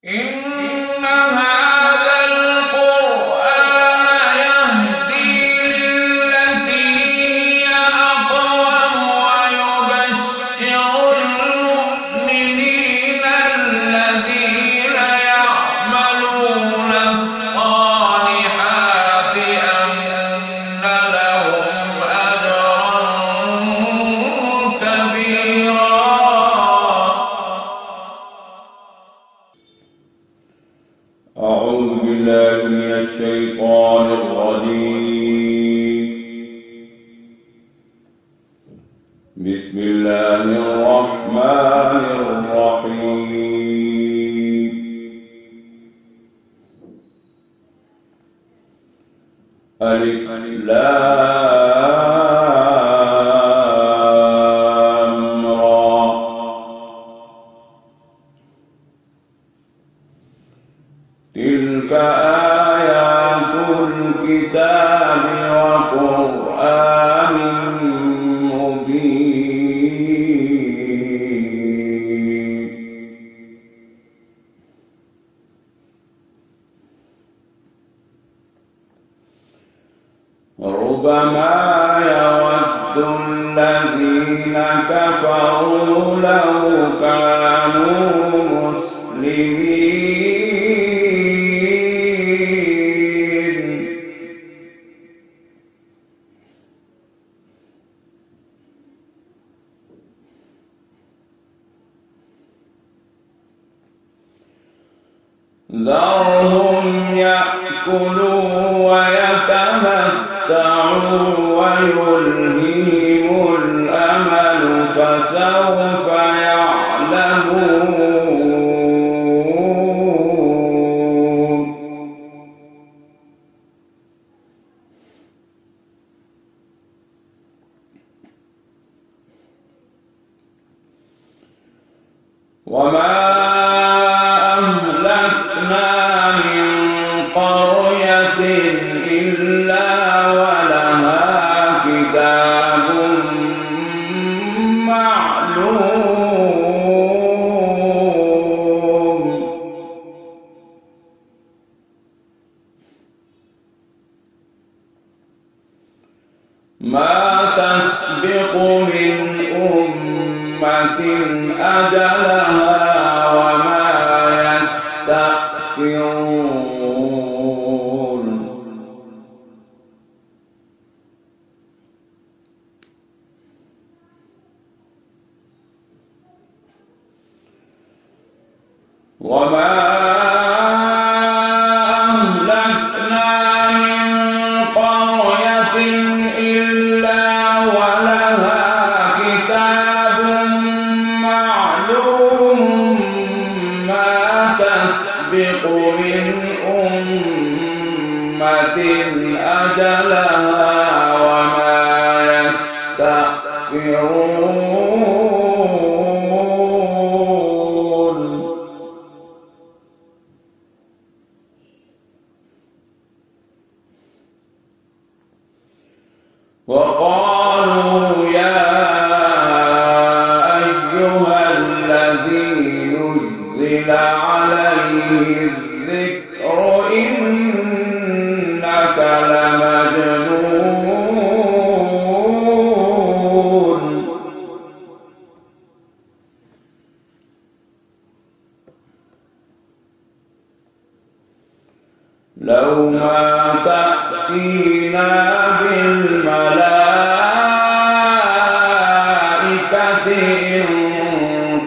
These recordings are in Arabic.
إن هذا القرآن يهدي للتي هي أقوم ويبشر المؤمنين الذين يعملون الصالحات أن لهم أجرا كبيرا. أعوذ بالله من الشيطان الرجيم. بسم الله الرحمن الرحيم. ألف لام را. تلك آيات الكتاب وقرآن مبين. ربما يود الذين كفروا لو كانوا مسلمين ذرهم يأكلوا ويتمتعوا ويلههم الأمل فسوف يعلمون. وما أهلكنا من قرية إلا ولها كتاب معلوم. ما تسبق من أمة أجلها وما يستأخرون. وما أهلكنا من قرية إلا ولها كتاب معلوم. ما تسبق من أمة أجلها وما يستأخرون. وقالوا يا أيها الذي نزل عليه الذكر إنك لمجنون. لو ما تأتينا بالملائكة إن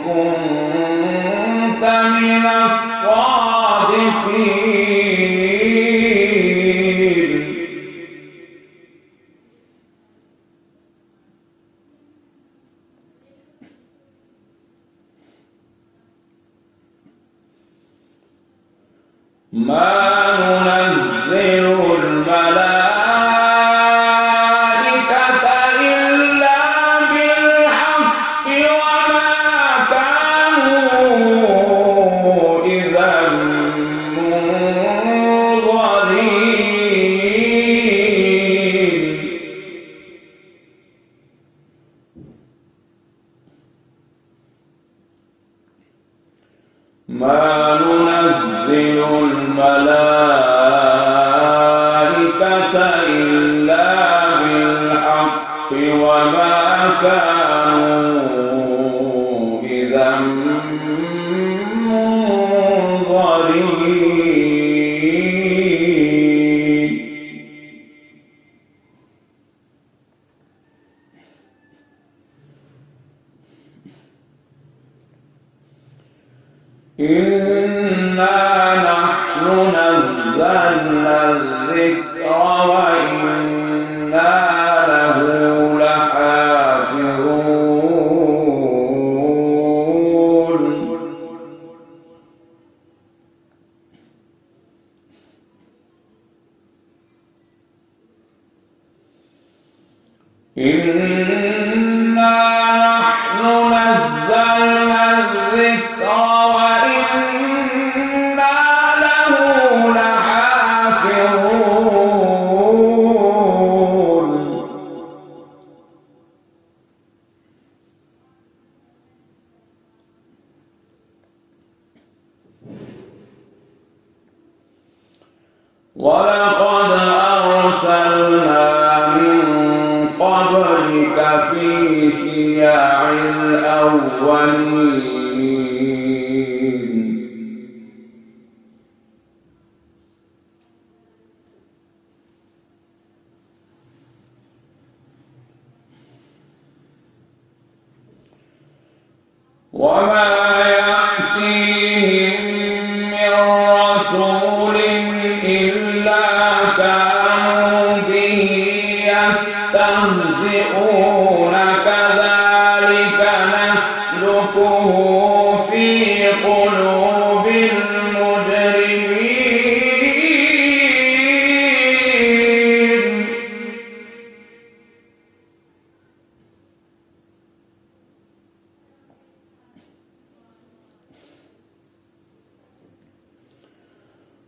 كنت من الصادقين. ما ننزل الملائكة إلا بالحق وما كانوا إذا منظرين. ما ننزل الملائكة إلا بالحق وما كانوا إذا منظرين. إنا نحن نزلنا الذكر وإنا له لحافظون. إنا نحن نزلنا الذكر وإنا له لحافظون. ولقد أرسلنا من قبلك في شيع الأولين. وما يأتيهم من رسول إلا كانوا به يستهزئون كذلك نسلكه في قلوب المجرمين.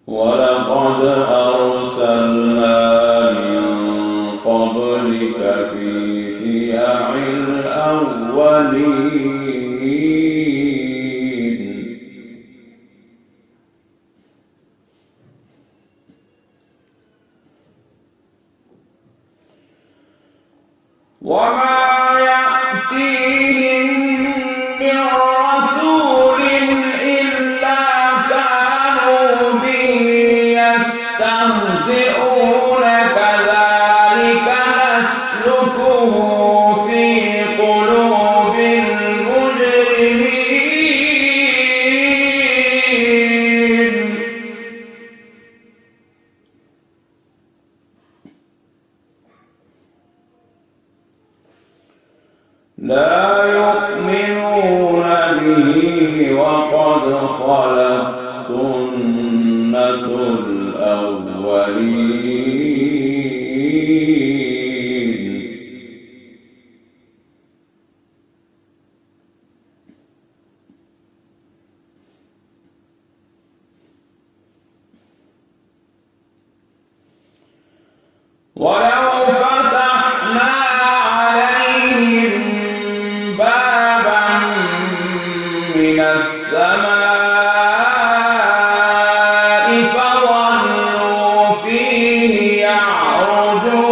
ولقد أرسلنا من قبلك في شيع الأولين. وما يأتيهم من رسول إلا كانوا به يستهزئون كذلك نسلكه في قلوب المجرمين. لا يؤمنون به وقد خلت سنة الأولين. ولو فتحنا عليهم بابا من السماء فظلوا فيه يعرجون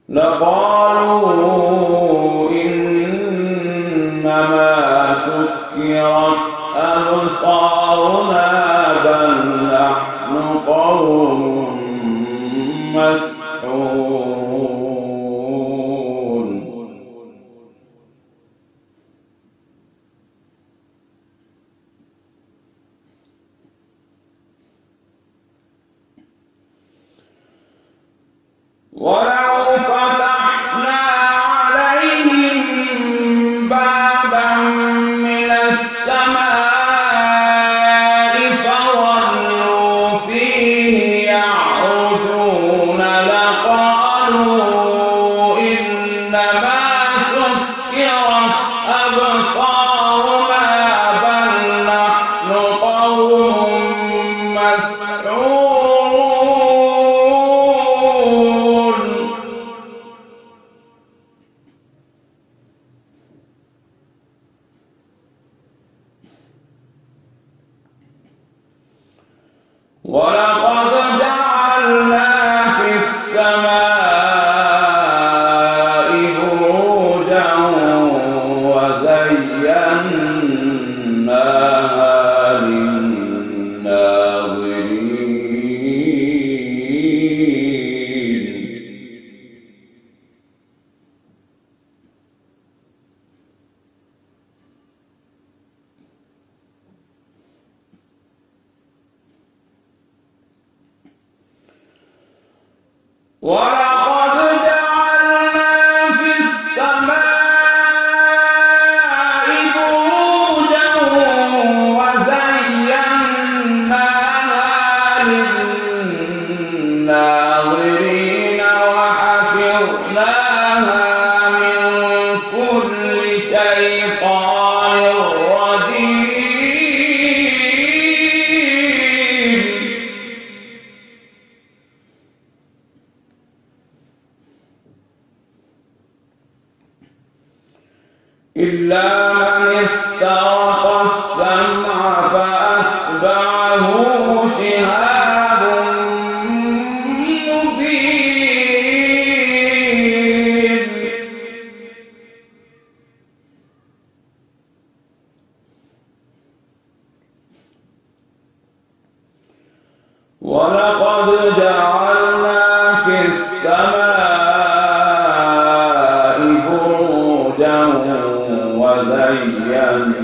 لقالوا إنما سكرت أبصارنا بل نحن قوم مسحورون. ولو فتحنا عليهم بابا من السماء فظلوا فيه يعرجون لقالوا إنما سكرت أبصارنا بل نحن قوم مسحورون. ولقد جعلنا في السماء بروجا وزيناها للناظرين وحفظناها من كل شيطان رجيم إلا من استرق السمع فأتبعه شهاب مبين ولقد جعلنا في السماء بروجا وزيناها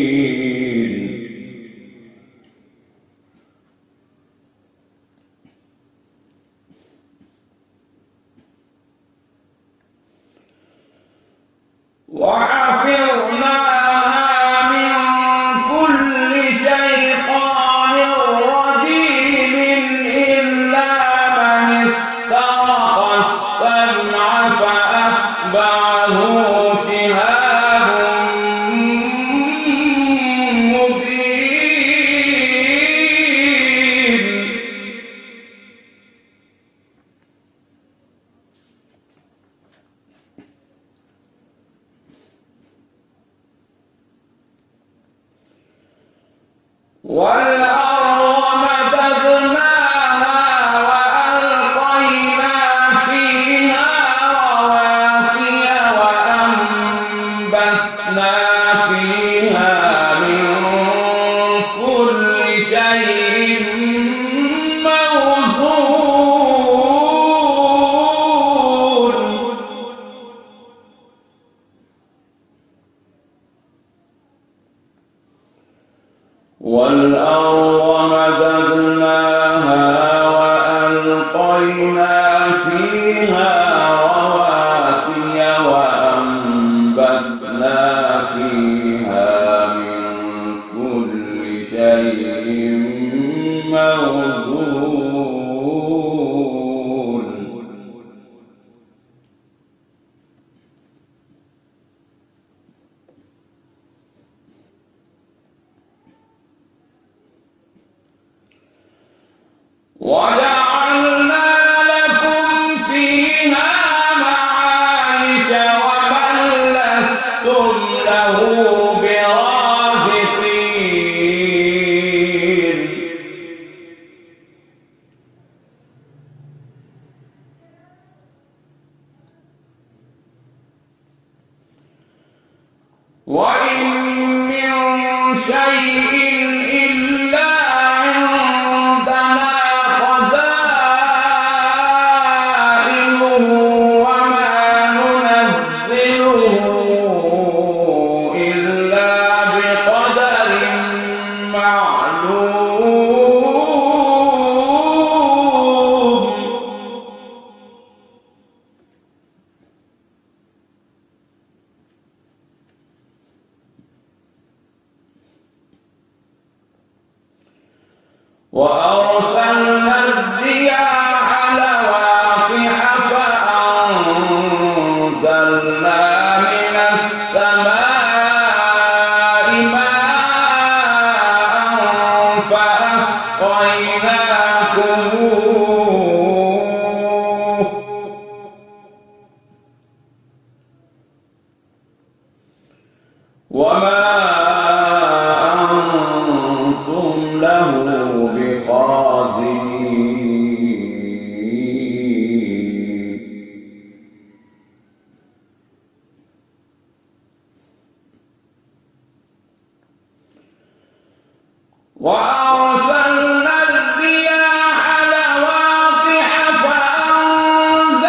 للناظرين وحفظناها من كل شيطان رجيم إلا من استرق السمع فأتبعه شهاب مبين والأرض مددناها وألقينا فيها رواسي وأنبتنا فيها من كل شيء موزون والأرض مددناها وألقينا فيها رواسي وأنبتنا فيها من كل شيء موزون وجعلنا لكم فيها معايش ومن لستم له برازقين وإن من شيء إلا عندنا خزائنه وما ننزله إلا بقدر معلوم وأرسلنا الرياح لواقح فأنزلنا من السماء ماء فأسقيناكموه وما أنتم له بخازنين وأرسلنا الرياح لواقح فأنزلنا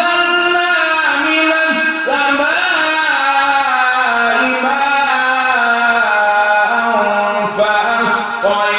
من السماء ماء فأسقيناكم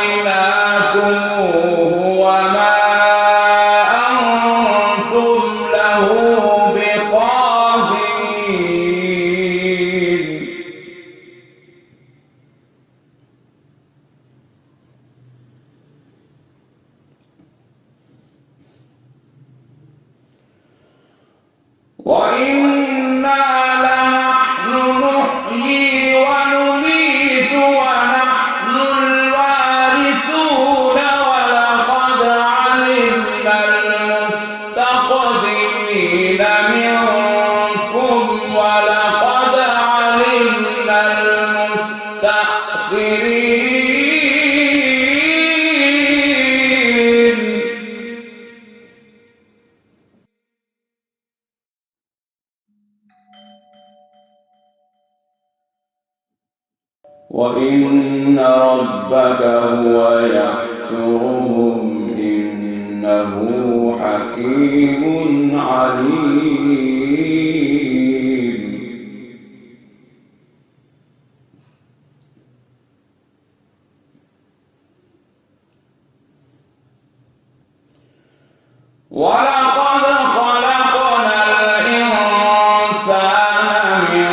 وإن ربك هو يحشرهم إنه حكيم عليم. ولقد خلقنا الإنسان من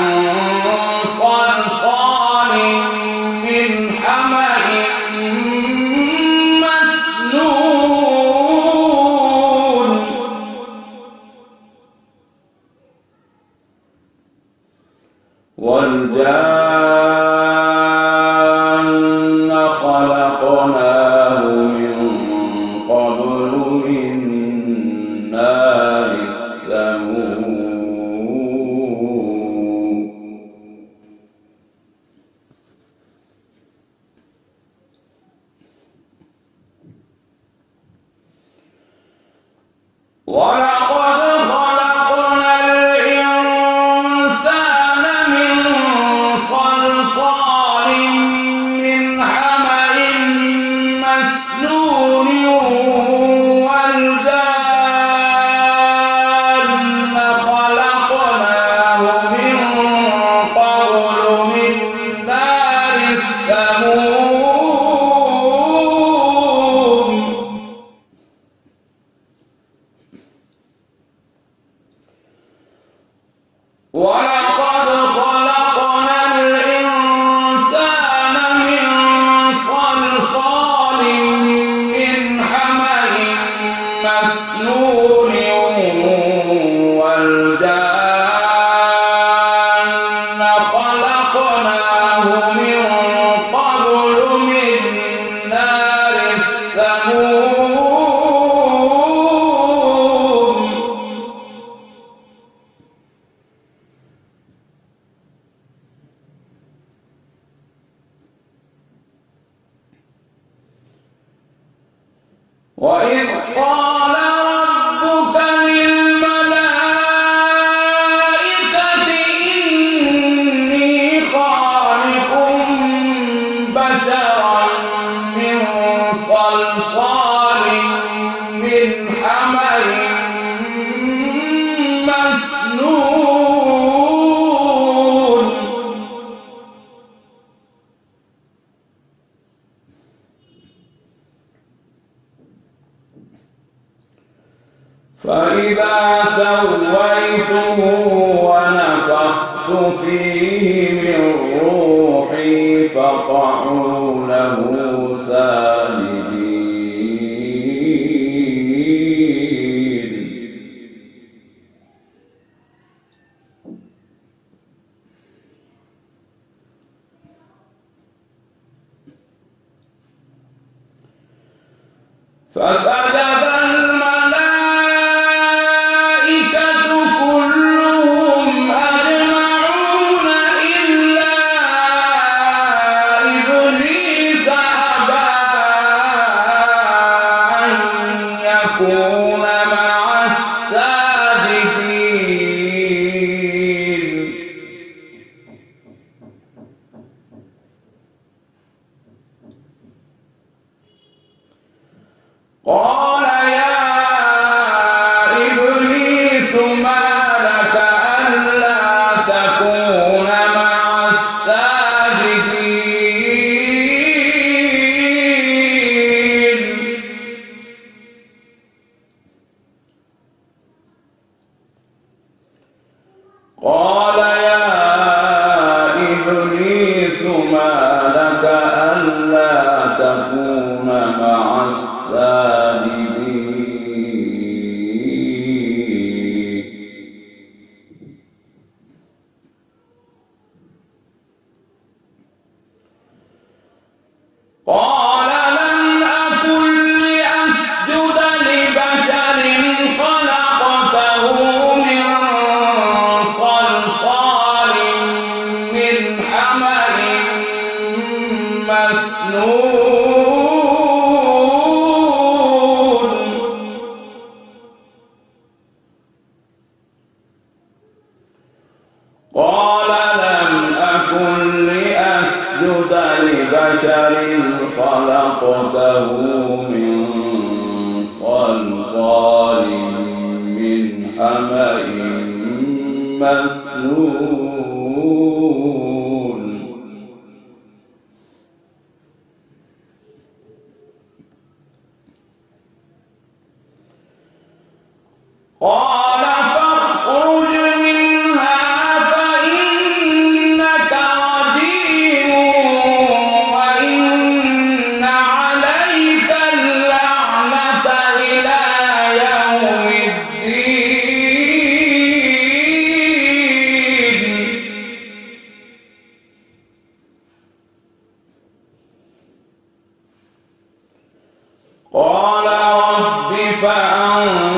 صلصال من حمأ مسنون والجان خلقناه من قبل من نار السموم ولقد خلقنا الإنسان من صلصال من حمأ مسنون والجان خلقناه من قبل من نار السموم ولقد خلقنا الإنسان من صلصال من حمأ مسنون والجان خلقناه من قبل من نار السموم وإذ قال ربك للملائكة إني خالق بشرا من صلصال من حمأ مسنون فإذا سويته ونفخت فيه من روحي فقعوا له ساجدين. فسجد يكون مع الساجدين. قال يا إبليس ما لك ألا تكون مع الساجدين. قال يا إبليس ما لك ألا تكون مع الساجدين. قال لم أكن لأسجد لبشر خلقته من صلصال من حمأ مسنون. قال لم أكن لأسجد خلقته من صلصال من حمأ مسنون قال فاخرج منها فإنك رجيم وإن عليك اللعنة إلى يوم الدين قال رب فأنظرني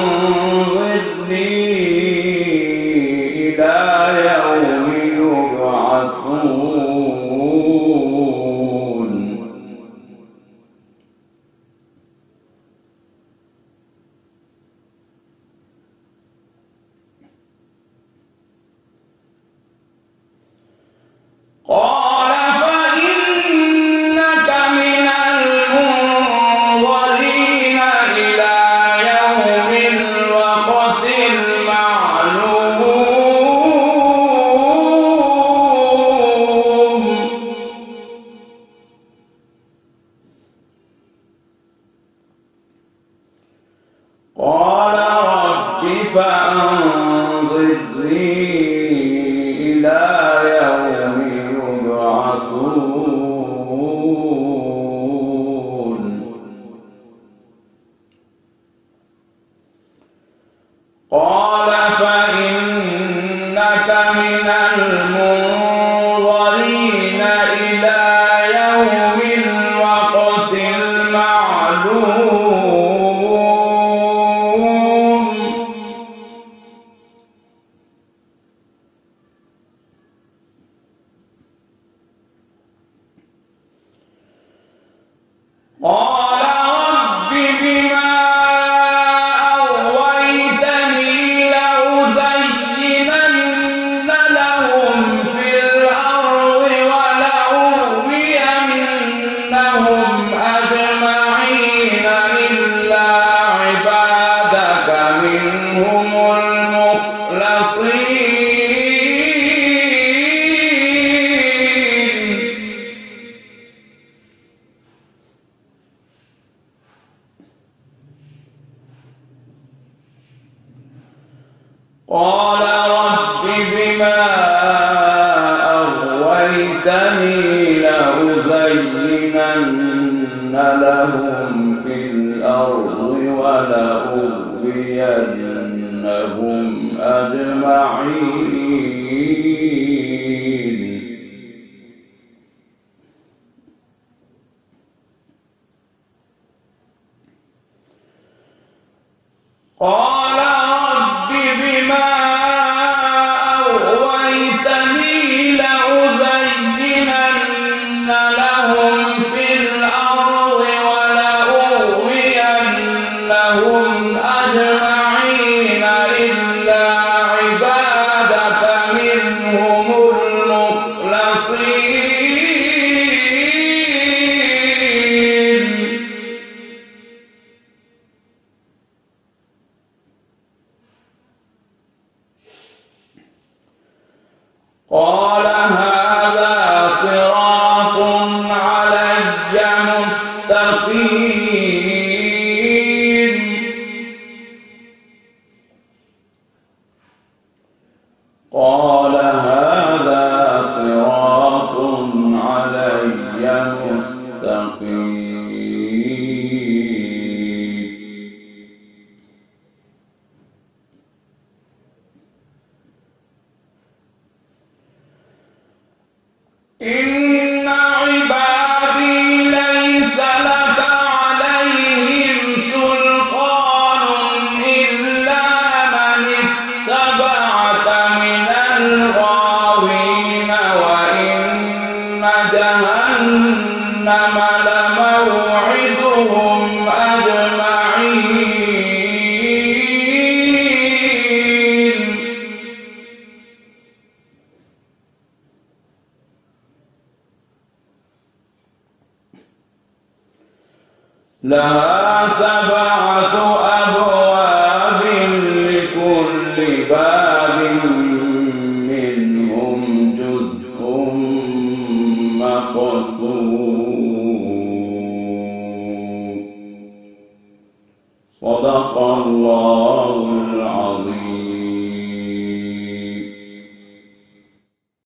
إلى يوم يبعثون قال فإنك من المنظرين إلى يوم الوقت المعلوم قال رب فأنظرني إلى يوم يبعثون قال فإنك من المنظرين إلى يوم الوقت المعلوم قال رب بما أغويتني لأزينن لهم في الأرض ولأغوينهم أجمعين إلا عبادك منهم المخلصين قال رب بما أغويتني لأزينن لهم في الأرض ولأغوينهم أجمعين قال رب بما أغويتني لأزينن لهم في الأرض ولأغوينهم أجمعين إلا عبادك منهم المخلصين قال هذا صراط علي مستقيم قال هذا صراط علي مستقيم إن عبادي ليس لك عليهم سلطان إلا من اتبعك من الغاوين وإن جهنم لموعدهم أجمعين لها 7 أبواب لكل باب منهم جزء مقسوم. صدق الله